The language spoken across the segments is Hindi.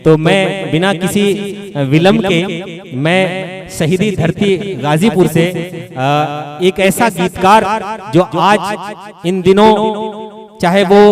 तो मैं बिना किसी विलंब के मैं शहीदी धरती गाजीपुर से एक ऐसा गीतकार जो आज इन दिनों चाहे वो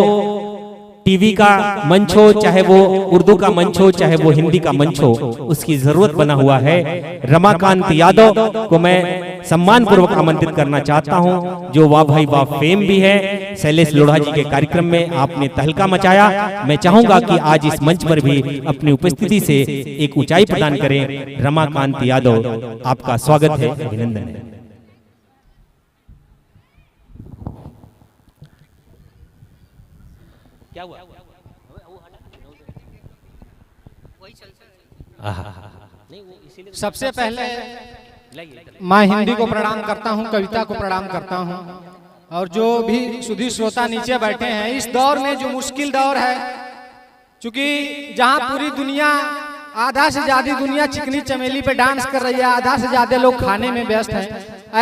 टीवी का मंच हो, चाहे वो उर्दू का मंच हो, चाहे वो हिंदी का मंच हो, उसकी जरूरत बना हुआ है, रमाकांत यादव को मैं सम्मान पूर्वक आमंत्रित करना चाहता हूं, जो वाह भाई वाह फेम भी है। शैलेश लोढ़ा जी के कार्यक्रम में आपने तहलका मचाया। मैं चाहूंगा कि आज इस मंच पर भी अपनी उपस्थिति से एक ऊंचाई प्रदान करें। रमाकांत यादव, आपका स्वागत है, अभिनंदन है। क्या हुआ? सबसे पहले मैं हिंदी को प्रणाम करता हूं, कविता को प्रणाम करता हूं, और जो भी सुधी श्रोता नीचे बैठे हैं इस दौर में, जो मुश्किल दौर है, क्योंकि जहां पूरी दुनिया, आधा से ज्यादा दुनिया चिकनी चमेली पे डांस कर रही है, आधा से ज्यादा लोग खाने में व्यस्त हैं,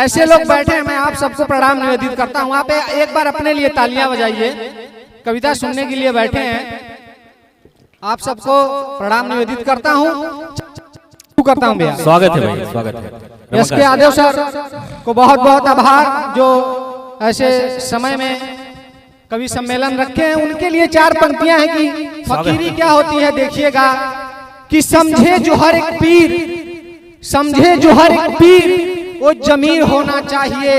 ऐसे लोग बैठे हैं। मैं आप सबको प्रणाम निवेदित करता हूं। आप एक बार अपने लिए तालियां बजाइए। कविता सुनने के लिए बैठे हैं, आप सबको प्रणाम निवेदित करता हूं, करता हूं भैया। स्वागत है भाई, स्वागत है। एस के यादव सर को बहुत बहुत आभार, जो ऐसे समय में कवि सम्मेलन रखे हैं। उनके लिए 4 पंक्तियां हैं कि फकीरी क्या होती है, देखिएगा कि समझे जो हर एक पीर, समझे जो हर एक पीर वो जमीर होना चाहिए,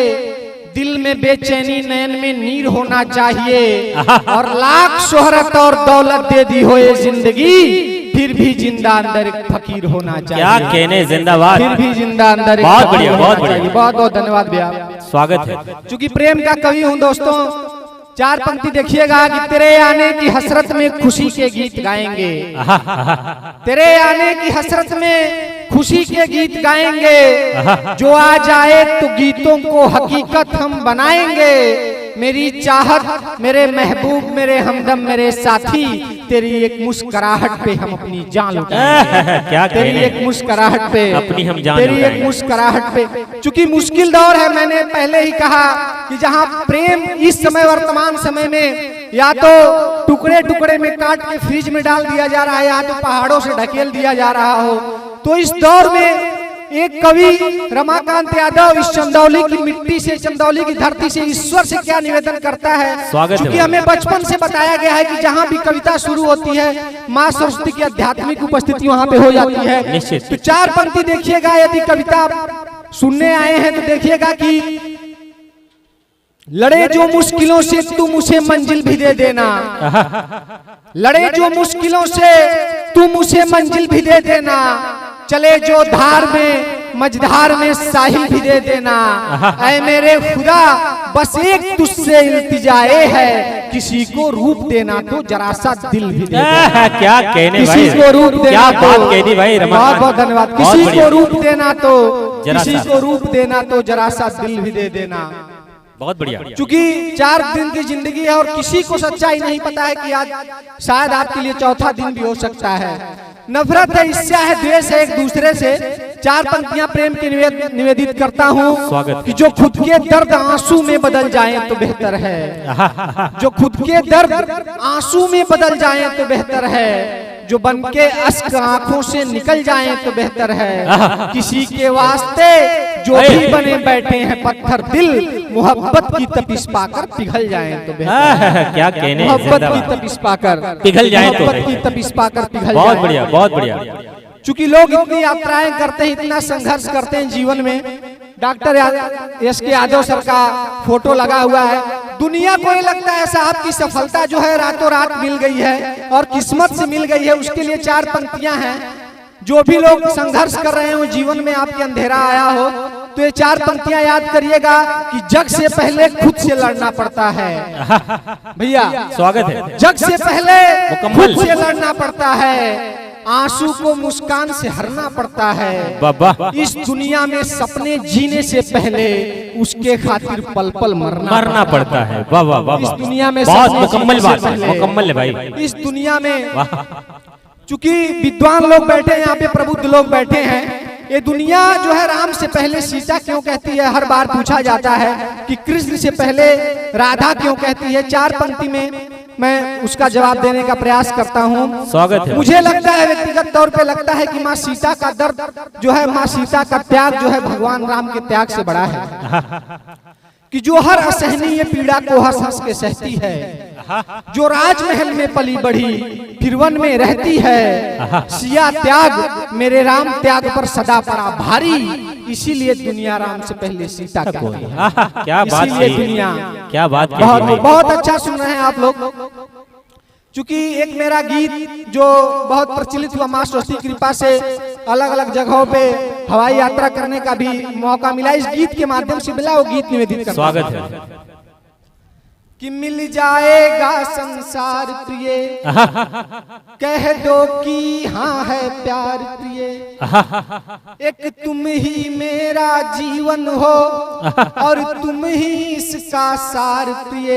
दिल में बेचैनी नयन में नीर होना चाहिए, और लाख शोहरत और दौलत दे दी हो ये जिंदगी, फिर भी जिंदा अंदर एक फकीर होना चाहिए। क्या कहने, जिंदाबाद। फिर भी जिंदा अंदर एक बहुत बढ़िया, बहुत बढ़िया, बहुत बहुत धन्यवाद भैया, स्वागत है। चूंकि प्रेम का कवि हूँ दोस्तों, 4 पंक्ति देखिएगा कि तेरे आने की हसरत में खुशी के गीत गाएंगे, तेरे आने की हसरत में खुशी के गीत गाएंगे, जो आ जाए तो गीतों को हकीकत हम बनाएंगे, मेरी चाहत, मेरे महबूब, मेरे हमदम, मेरे साथी, तेरी एक मुस्कुराहट पे हम अपनी जान लुटाएंगे। क्या तेरी एक मुस्कुराहट पे अपनी हम जान तेरी एक मुस्कुराहट पे, चूंकि मुश्किल दौर है, मैंने पहले ही कहा कि जहां प्रेम इस समय वर्तमान समय में या तो टुकड़े टुकड़े में काट के फ्रिज में डाल दिया जा रहा है, या तो पहाड़ों से ढकेल दिया जा रहा हो, तो इस दौर में एक कवि रमाकांत यादव इस चंदौली की मिट्टी से, चंदौली की धरती से ईश्वर से क्या निवेदन करता है। क्योंकि हमें बचपन से बताया गया है कि जहाँ भी कविता शुरू होती है, माँ सरस्वती की आध्यात्मिक उपस्थिति वहाँ पे हो जाती है। तो 4 पंक्ति देखिएगा, यदि कविता सुनने आए हैं तो देखिएगा कि लड़े जो मुश्किलों से तुम उसे मंजिल भी दे देना, लड़े जो मुश्किलों से तुम उसे मंजिल भी दे देना, चले जो धार में मझधार में साहिल भी दे देना, ऐ मेरे खुदा बस एक तुझसे इल्तिजाए है, किसी को रूप देना तो जरा सा दिल भी दे देना। क्या कहने भाई, किसी को रूप देना तो, कहनी भाई, बहुत बहुत धन्यवाद। किसी को रूप देना तो, किसी को रूप देना तो जरा सा दिल भी दे देना। बहुत बढ़िया। चूंकि 4 दिन की जिंदगी है और किसी को सच्चाई नहीं पता है कि आज शायद आपके लिए 4था दिन भी हो सकता है। नफरत है, ईर्ष्या है, द्वेष है एक दूसरे से। 4 पंक्तियां प्रेम की निवेदित करता हूं कि जो खुद के दर्द आंसू में बदल जाएं तो बेहतर है, जो खुद के दर्द आंसू में बदल जाएं तो बेहतर है, जो बनके अश्क आंखों से निकल जाएं तो बेहतर है, किसी के वास्ते जो भी बने बैठे हैं पत्थर दिल, मोहब्बत की तपिश पाकर पिघल जाएं तो बेहतर है। क्या कहने, मोहब्बत की तपिश पाकर पिघल जाएं, मोहब्बत की तपिश पाकर पिघल जाएं। बहुत बढ़िया, बहुत बढ़िया। चूंकि लोग इतनी यात्राएं करते हैं, इतना संघर्ष करते हैं जीवन में। डॉक्टर एस के यादव सर का फोटो लगा हुआ है। दुनिया को ये लगता है साहब की सफलता जो है रातों रात मिल गई है और किस्मत से मिल गई है। उसके लिए 4 पंक्तियां हैं। जो भी लोग संघर्ष कर रहे हो, जीवन में आपके अंधेरा आया हो, तो ये 4 पंक्तियां याद करिएगा कि जग से पहले खुद से लड़ना पड़ता है। भैया स्वागत है। जग से पहले खुद से लड़ना पड़ता है, आंसू को मुस्कान से हरना पड़ता है। बाबा, इस दुनिया में सपने जीने से पहले उसके खातिर पल पल मरना पड़ता है। वाह वाह वाह, इस दुनिया में बहुत मुकम्मल बात है, मुकम्मल है भाई। इस दुनिया में चूंकि विद्वान लोग बैठे हैं यहाँ पे, प्रबुद्ध लोग बैठे हैं, ये दुनिया जो है राम से पहले सीता क्यों कहती है, हर बार पूछा जाता है कि कृष्ण से पहले राधा क्यों कहती है। 4 पंक्ति में मैं उसका जवाब देने का प्रयास करता हूँ। स्वागत है। मुझे लगता है, व्यक्तिगत तौर पे लगता है कि माँ सीता का दर्द जो है, माँ सीता का त्याग जो है भगवान राम के त्याग से बड़ा है। कि जो हर असहनीय पीड़ा को हंस हंस के सहती है, जो राजमहल में पली बढ़ी फिर वन में रहती है, सिया त्याग मेरे राम त्याग पर सदा पड़ा भारी, इसीलिए दुनिया राम से पहले सीता कहती है। क्या बात इसीलिए कही, दुनिया क्या बात कही बहुत भाई। बहुत अच्छा सुन रहे हैं आप लोग। चूंकि एक मेरा गीत जो बहुत प्रचलित हुआ, माँ सरस्वती की कृपा से अलग अलग जगहों पे हवाई यात्रा करने का भी मौका मिला, इस गीत के माध्यम से मिला, वो गीत निवेदित करता स्वागत है। कि मिल जाएगा संसार प्रिय, कह दो कि हाँ है प्यार प्रिय, एक तुम ही मेरा जीवन हो और तुम ही इसका सार प्रिय।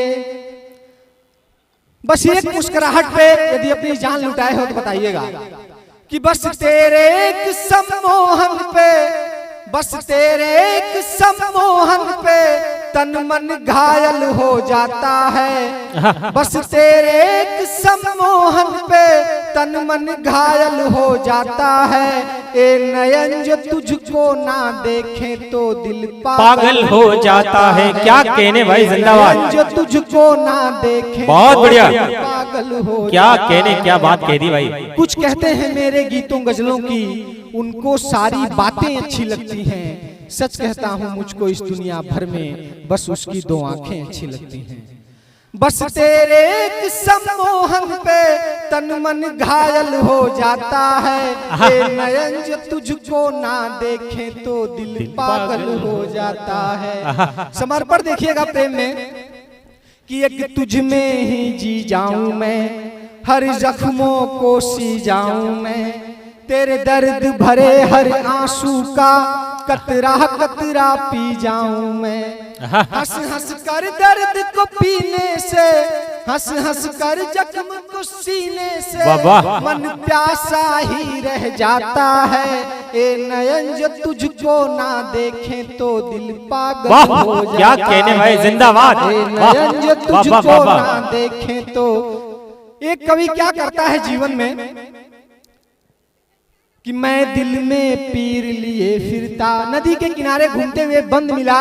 बस एक मुस्कुराहट पे यदि अपनी जान लुटाए हो तो बताइएगा कि बस तेरे एक सम्मोहन पे, बस तेरे एक सम्मोहन पे तन मन घायल हो जाता है, बस तेरे एक सम्मोहन पे तन मन घायल हो जाता है, ए नयन जो तुझको ना देखे तो दिल पागल हो जाता है। क्या कहने भाई, जिंदाबाद। जो तुझको ना देखे बहुत बढ़िया, पागल हो, क्या कहने, क्या बात कह दी भाई। कुछ कहते हैं मेरे गीतों गजलों की, उनको सारी बातें अच्छी लगती हैं, सच कहता हूँ मुझको इस दुनिया भर में बस उसकी दो आंखें अच्छी लगती हैं। बस तेरे एक सम्मोहन पे तन मन घायल हो जाता है, ए नयन जो तुझको ना देखे तो दिल पागल हो जाता है। समर्पण देखिएगा प्रेम में कि एक तुझ में ही जी जाऊं मैं, हर जख्मों को सी जाऊं मैं, तेरे दर्द भरे हर आंसू का कतरा कतरा पी जाऊं मैं, हंस हंस कर दर्द को पीने से, हंस हंस कर जख्म को सीने से मन प्यासा ही रह जाता है, ए नयन जो तुझको ना देखे तो दिल पागल हो जाता है। क्या कहने भाई, जिंदाबाद। ए नयन जो तुझको ना देखे तो। एक कवि क्या करता है जीवन में कि मैं दिल में पीर लिए फिरता, नदी के किनारे घूमते हुए बंद मिला,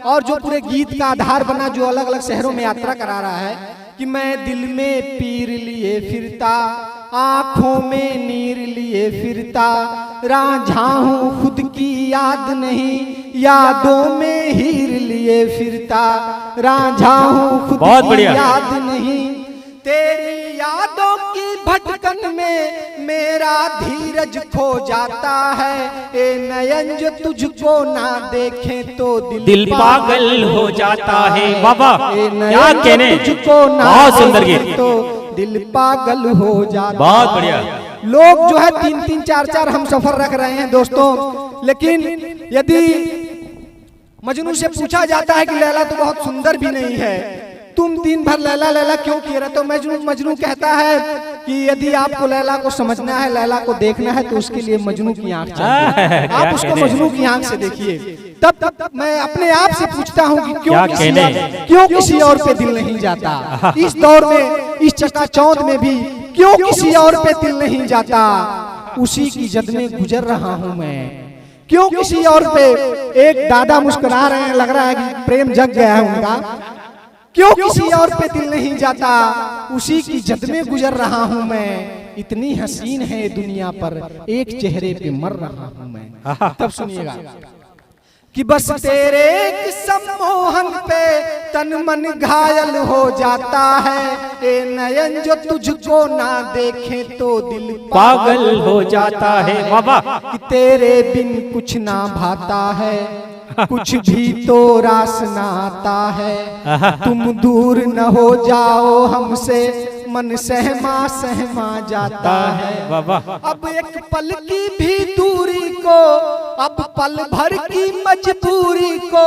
और जो पूरे गीत का आधार बना, जो अलग अलग शहरों में यात्रा करा रहा है कि मैं दिल में पीर लिए फिरता, आंखों में नीर लिए फिरता, रांझा हूँ खुद की याद नहीं, यादों में हीर लिए फिरता, रांझा हूँ खुद की याद नहीं, तेरी यादों की भटकन में मेरा धीरज खो जाता है, ए नयन जो तुझको ना देखे तो दिल पागल हो जाता है। बाबा क्या कहने, तुझको ना बहुत सुंदर गीत, तो दिल पागल हो जाता। बहुत बढ़िया। लोग जो है 3-3 4-4 हम सफर रख रहे हैं दोस्तों, लेकिन यदि मजनू से पूछा जाता है कि लैला तो बहुत सुंदर भी नहीं है, तुम दिन भर लैला लैला क्यों किए रहते हो, मजनू कहता है कि यदि आपको लैला को समझना है, लैला को देखना है, तो उसके लिए मजनू की आंख चाहिए। आप उसको मजनू की आंख से देखिए। तब मैं अपने आप से पूछता हूँ कि क्यों किसी और पे दिल नहीं जाता, इस दौर में, इस चकाचौंध में भी क्यों किसी और पे दिल नहीं जाता, उसी की जद में गुजर रहा हूँ मैं, क्यों किसी और पे। एक दादा मुस्कुरा रहे हैं, लग रहा है कि प्रेम जग गया है उनका, क्यों किसी और पे दिल नहीं जाता, उसी की जद में गुजर रहा हूँ मैं, इतनी हसीन है दुनिया पर एक चेहरे पे मर रहा हूँ मैं। तब सुनिएगा कि बस तेरे एक सम्मोहन पे तन मन घायल हो जाता है, ए नयन जो तुझको ना देखे तो दिल पागल हो जाता है। बाबा कि तेरे बिन कुछ ना भाता है, कुछ भी तो रास ना आता है, तुम दूर न हो जाओ हमसे, मन सहमा सहमा जाता है। अब एक पल की भी दूरी को, अब पल भर की मजबूरी को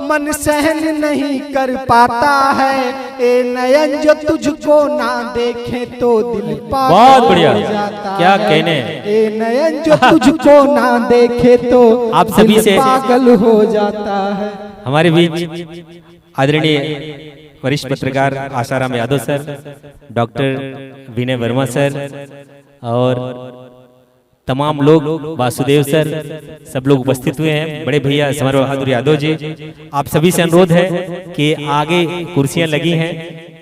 मन सहन नहीं कर पाता है, ए नयन जो तुझको ना देखे तो दिल पागल हो जाता है। क्या कहने, ए नयन जो तुझको ना देखे तो आप सभी से पागल हो जाता है। हमारे बीच आदरणीय वरिष्ठ पत्रकार आसाराम यादव सर, डॉक्टर विनय वर्मा सर और तमाम लोग, वासुदेव सर, सब लोग उपस्थित हुए हैं। बड़े भैया समर बहादुर यादव जी, आप सभी से अनुरोध है कि आगे कुर्सियां लगी हैं,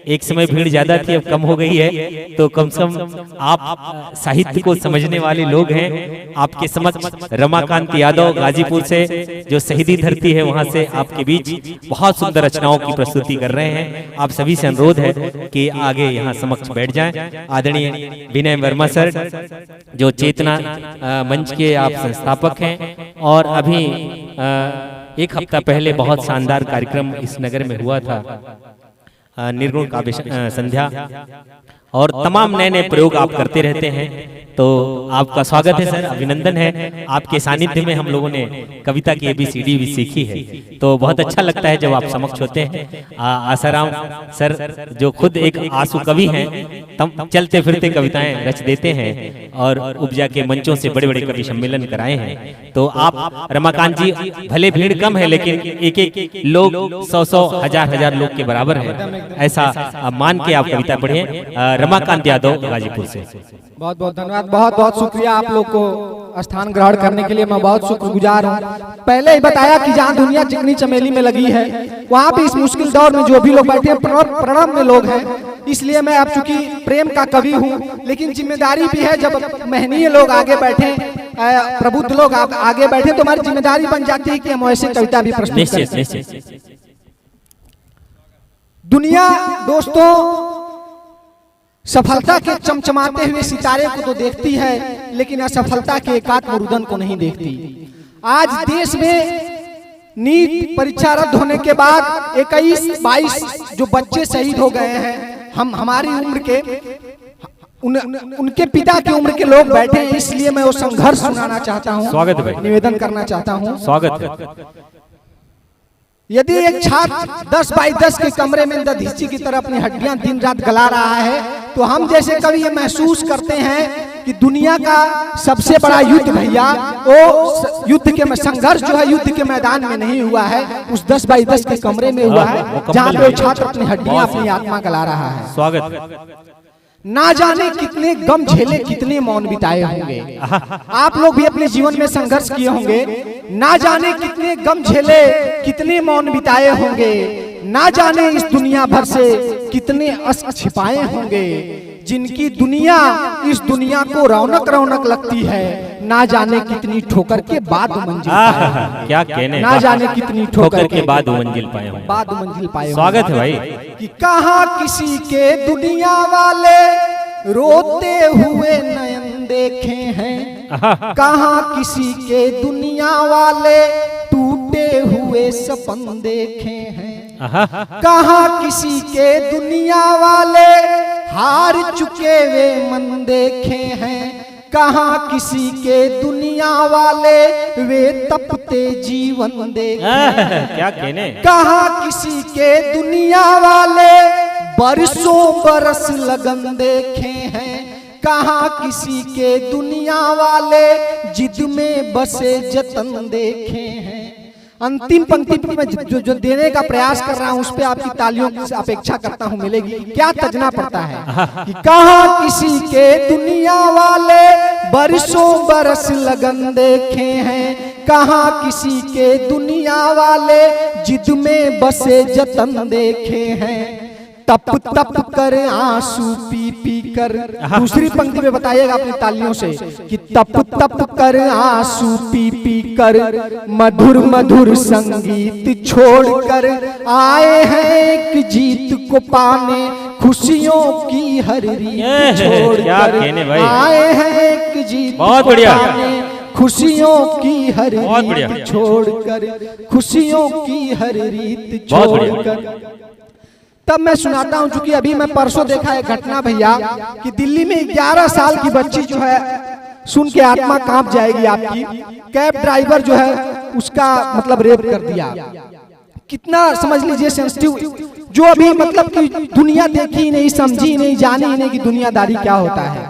एक समय भीड़ ज्यादा थी, अब कम हो गई है, तो कम से कम आप साहित्य को समझने वाले लोग हैं। आपके समक्ष रमाकांत यादव गाजीपुर से, जो शहीदी धरती है वहां से आपके बीच बहुत सुंदर रचनाओं की प्रस्तुति कर रहे हैं। आप सभी से अनुरोध है कि आगे यहाँ समक्ष बैठ जाएं। आदरणीय विनय वर्मा सर, जो चेतना मंच के आप संस्थापक हैं, और अभी एक हफ्ता पहले बहुत शानदार कार्यक्रम इस नगर में हुआ था, निर्गुण काव्य संध्या, और तमाम नए नए प्रयोग आप करते रहते हैं, तो आपका स्वागत है सर, अभिनंदन है। आपके सानिध्य में हम लोगों ने कविता की ABCD भी सीखी है, तो बहुत अच्छा लगता है जब आप समक्ष होते हैं। आसाराम सर, जो खुद एक आंसू कवि हैं, तम चलते फिरते कविताएं रच देते हैं और उपजा के मंचों से बड़े बड़े कवि सम्मेलन कराए हैं। तो आप रमाकांत जी, भले भीड़ कम है लेकिन एक एक लोग 100-100 हजार लोग के बराबर है, ऐसा मान के आप कविता पढ़िए। रमाकांत यादव गाजीपुर से। बहुत बहुत धन्यवाद, बहुत बहुत शुक्रिया आप लोग को स्थान ग्रहण करने के लिए, मैं बहुत शुक्रगुजार हूँ। पहले ही बताया कि जहाँ दुनिया चिकनी चमेली में लगी है, वहाँ पे इस मुश्किल दौर में जो भी लोग बैठे हैं प्रणव में लोग हैं। इसलिए मैं अब चूंकि प्रेम का कवि हूँ, लेकिन जिम्मेदारी भी है, जब महनीय लोग आगे बैठे, प्रबुद्ध लोग आगे बैठे, तो हमारी जिम्मेदारी बन जाती है कि हम ऐसे कविता भी प्रस्तुत करें। दुनिया दोस्तों सफलता के चमचमाते हुए सितारे को तो देखती है, लेकिन असफलता के एकात्म रुदन को नहीं देखती। आज देश में नीट परीक्षा रद्द होने के बाद 21-22 जो बच्चे शहीद हो गए हैं, हमारी उम्र के, उनके पिता की उम्र के लोग बैठे हैं, इसलिए मैं वो संघर्ष सुनाना चाहता हूँ, स्वागत है, निवेदन करना चाहता हूँ। स्वागत है। यदि एक छात्र 10x10 के कमरे में दधीची की तरह अपनी हड्डियां दिन रात गला रहा है, तो हम जैसे कवि ये महसूस करते हैं कि दुनिया का सबसे बड़ा युद्ध भैया, वो युद्ध के संघर्ष जो है युद्ध के मैदान में नहीं हुआ है, उस 10x10 के कमरे में हुआ है, जहाँ पे छात्र अपनी हड्डियां, अपनी आत्मा गला रहा है। स्वागत। ना जाने कितने गम झेले, कितने मौन बिताए होंगे। आप लोग भी अपने जीवन में संघर्ष किए होंगे, ना जाने कितने गम झेले, कितने मौन बिताए होंगे, ना जाने इस दुनिया भर से कितने अश्क छिपाए होंगे। जिनकी दुनिया इस दुनिया को रौनक रौनक लगती है, ना जाने कितनी ठोकर के बाद मंजिल पाए। क्या कहने, ना जाने कितनी ठोकर के बाद मंजिल पाए होंगे, बाद मंजिल पाए। स्वागत है भाई। कि कहाँ किसी के दुनिया वाले रोते हुए नयन देखे हैं, कहाँ किसी के दुनिया वाले टूटे हुए सपन देखे हैं, कहाँ किसी के दुनिया वाले हार चुके वे मन देखे हैं, कहाँ किसी के दुनिया वाले वे तपते जीवन देखे। क्या कहने, कहाँ किसी के दुनिया वाले बरसों बरस लगन देखे हैं, कहाँ किसी के दुनिया वाले जिद में बसे जतन देखे हैं। अंतिम पंक्ति में जो देने का प्रयास कर रहा हूँ, उस पे आपकी तालियों की अपेक्षा करता हूँ मिलेगी। क्या तजना पड़ता है कि कहाँ किसी के दुनिया वाले बरसों बरस लगन देखे हैं, कहाँ किसी के दुनिया वाले जिद में बसे जतन देखे हैं। तप तप कर आंसू पी पी कर, दूसरी पंक्ति में बताइएगा अपनी तालियों से कि तप तप कर आंसू पी पी कर, मधुर मधुर संगीत छोड़कर आए हैं एक जीत को पाने, खुशियों की हर रीत छोड़कर आए हैं एक जीत को पाने, खुशियों की हर रीत छोड़कर, खुशियों की हर रीत छोड़कर। तब मैं सुनाता हूं, चूंकि अभी मैं परसों देखा है घटना भैया कि दिल्ली में 11 साल की बच्ची जो है, सुन के आत्मा कांप जाएगी आपकी, कैब ड्राइवर जो है उसका मतलब रेप कर दिया। कितना समझ लीजिए सेंसिटिव, जो अभी मतलब कि दुनिया देखी नहीं, समझी नहीं, जानी नहीं कि दुनियादारी क्या होता है।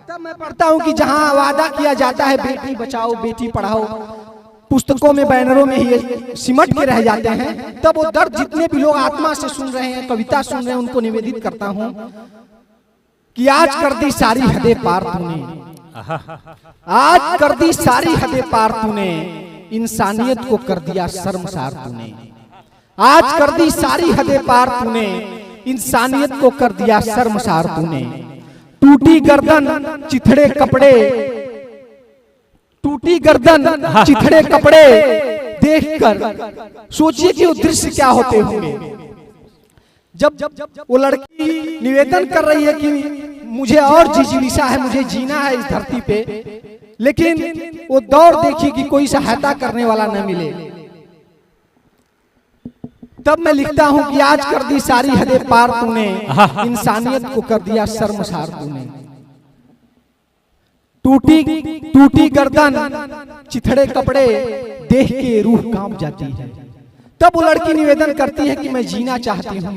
तब मैं पढ़ता हूँ कि जहाँ वादा किया जाता है बेटी बचाओ बेटी पढ़ाओ, पुस्तकों में, बैनरों में ही सिमट के रह जाते हैं, तब वो दर्द जितने भी लोग आत्मा से सुन रहे हैं, कविता सुन रहे हैं, उनको निवेदित करता हूं कि आज कर दी सारी हदें पार तूने, आज कर दी सारी हदें पार तूने, इंसानियत को कर दिया शर्मसार तूने, आज कर दी सारी हदें पार तूने, इंसानियत को कर दिया शर्मसार तूने। टूटी गर्दन चिथड़े कपड़े, टूटी गर्दन चिथड़े कपड़े देखकर सोचिए कि वो दृश्य क्या होते होंगे। जब वो लड़की निवेदन कर रही है कि मुझे और जिज्ञासा है, मुझे जीना है इस धरती पे, लेकिन वो दौड़ देखी कि कोई सहायता करने वाला न मिले, तब मैं लिखता हूं कि आज कर दी सारी हदें पार तूने, इंसानियत को कर दिया शर्मसार तूने। टूटी गर्दन चिथड़े कपड़े देख के रूह कांप जाती है। तब वो लड़की निवेदन करती है कि मैं जीना चाहती हूँ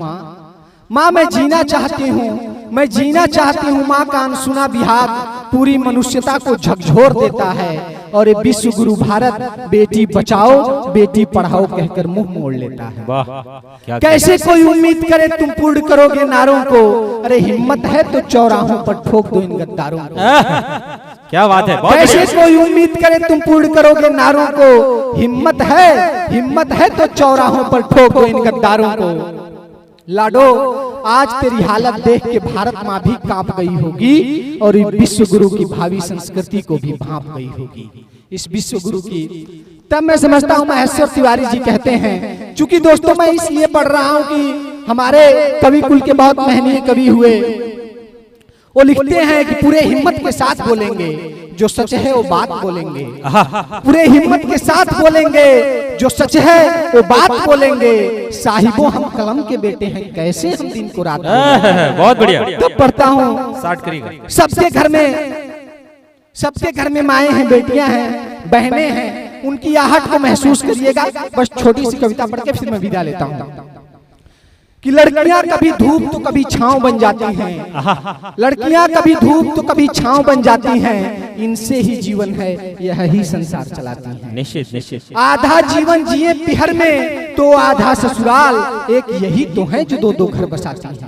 माँ, मैं जीना चाहती हूँ, मैं जीना चाहती हूँ। माँ का अनसुना बिहार पूरी मनुष्यता को झकझोर देता है और ये विश्व गुरु भारत बेटी बचाओ बेटी पढ़ाओ कहकर मुंह मोड़ लेता है। वाह, कैसे कोई उम्मीद करे तुम पूर्ण करोगे नारों को, अरे हिम्मत है तो चौराहों पर ठोक दो इन गद्दारों को। क्या बात है, कैसे कोई उम्मीद करे तुम पूर्ण करोगे नारों को, हिम्मत है तो चौराहों पर ठोक दो इन गद्दारों को। लाडो आज तेरी हालत देख के भारत माँ भी कांप गई होगी और विश्व गुरु की भावी संस्कृति को भी भांप गई होगी, इस विश्व गुरु की। तब मैं समझता हूँ महेश्वर तिवारी जी कहते हैं, चूंकि दोस्तों मैं इसलिए पढ़ रहा हूँ कि हमारे कवि कुल के बहुत महनीय कवि हुए, वो लिखते हैं कि पूरे हिम्मत के साथ बोलेंगे, जो सच है वो बात बोलेंगे, पूरे हिम्मत के साथ बोलेंगे, जो सच है वो बात बोलेंगे। साहिबों हम कलम के बेटे हैं, कैसे हम दिन को रात बहुत बढ़िया। तब पढ़ता हूँ सबके घर में माएँ हैं, बेटियां हैं, बहनें हैं, उनकी आहट को महसूस करिएगा। बस छोटी सी कविता पढ़ के फिर मैं विदा लेता हूँ कि लड़कियां कभी धूप तो कभी छांव बन जाती हैं, लड़कियां कभी धूप तो कभी छांव बन जाती हैं, इनसे ही जीवन है यह ही संसार चलाती हैं। निश्चित। आधा जीवन जिए पिहर में तो आधा ससुराल, एक यही तो है जो दो घर बसाती हैं।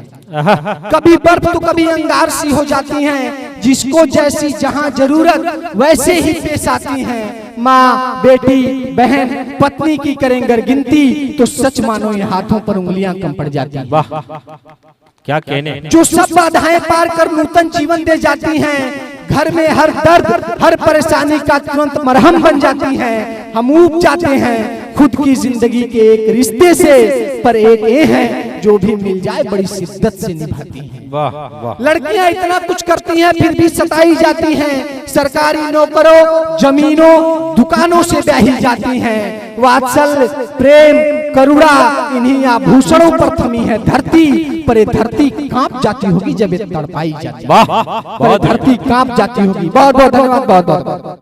कभी बर्फ तो कभी अंगार सी हो जाती हैं, जिसको जैसी जहां जरूरत वैसे ही पेश आती हैं। माँ बेटी बहन पत्नी की करेंगे गिनती तो सच मानो ये हाथों पर उंगलियां कम पड़ जाती हैं। वाह, क्या कहने। जो सब बाधाएं पार कर नूतन जीवन दे जाती हैं, घर में हर दर्द हर परेशानी का तुरंत मरहम बन जाती हैं। हम ऊब जाते हैं खुद की जिंदगी के एक रिश्ते से, पर एक ये है जो भी मिल जाए बड़ी शिद्दत से निभाती हैं। वाह वाह। लड़कियां इतना कुछ करती हैं फिर भी सताई जाती हैं, सरकारी नौकरों जमीनों दुकानों से ब्याही जाती हैं। वात्सल्य प्रेम करुणा इन्हीं आभूषणों पर थमी है धरती, पर ये धरती कांप जाती होगी जब ये तड़पाई जाती है। वाह, धरती कांप जाती होगी। बहुत बहुत धन्यवाद, बहुत बहुत।